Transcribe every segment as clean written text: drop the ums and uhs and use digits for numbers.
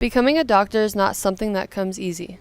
Becoming a doctor is not something that comes easy.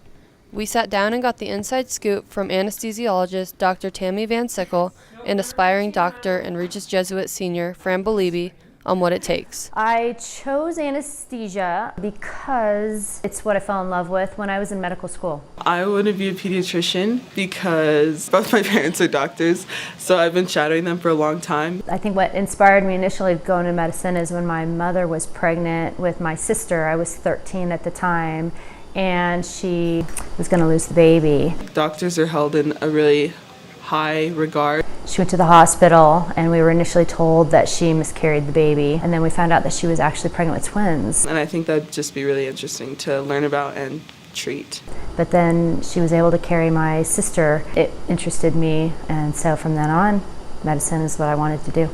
We sat down and got the inside scoop from anesthesiologist Dr. Tammy Van Sickle and aspiring doctor and Regis Jesuit senior Fran Belibi on what it takes. I chose anesthesia because it's what I fell in love with when I was in medical school. I want to be a pediatrician because both my parents are doctors, so I've been shadowing them for a long time. I think what inspired me initially to go into medicine is when my mother was pregnant with my sister. I was 13 at the time, and she was going to lose the baby. Doctors are held in a really high regard. She went to the hospital, and we were initially told that she miscarried the baby, and then we found out that she was actually pregnant with twins. And I think that'd just be really interesting to learn about and treat. But then she was able to carry my sister. It interested me, and so from then on, medicine is what I wanted to do.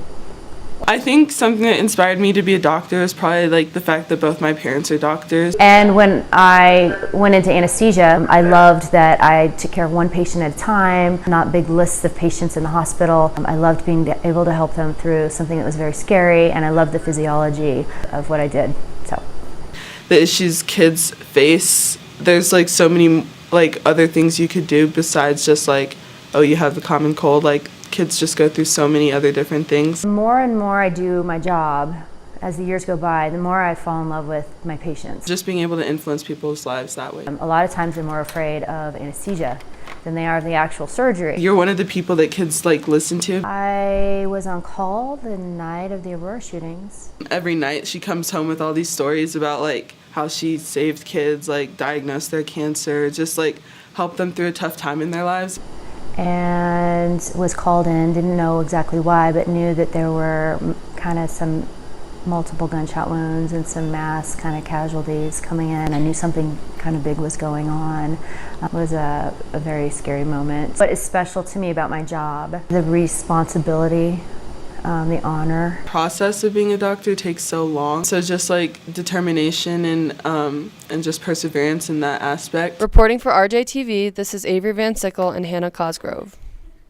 I think something that inspired me to be a doctor is probably like the fact that both my parents are doctors. And when I went into anesthesia, I loved that I took care of one patient at a time, not big lists of patients in the hospital. I loved being able to help them through something that was very scary, and I loved the physiology of what I did. So, The issues kids face, there's like so many like other things you could do besides just like, oh, you have the common cold. Like kids just go through so many other different things. the more and more I do my job, as the years go by, the more I fall in love with my patients. Just being able to influence people's lives that way. A lot of times they're more afraid of anesthesia than they are of the actual surgery. You're one of the people that kids like listen to. I was on call the night of the Aurora shootings. Every night she comes home with all these stories about like how she saved kids, like diagnosed their cancer, just like helped them through a tough time in their lives. And was called in, didn't know exactly why, but knew that there were kind of some multiple gunshot wounds and some mass kind of casualties coming in. I knew something kind of big was going on. It was a very scary moment. What is special to me about my job, the responsibility, the honor. The process of being a doctor takes so long. So just like determination and just perseverance in that aspect. Reporting for RJTV, this is Avery Van Sickle and Hannah Cosgrove.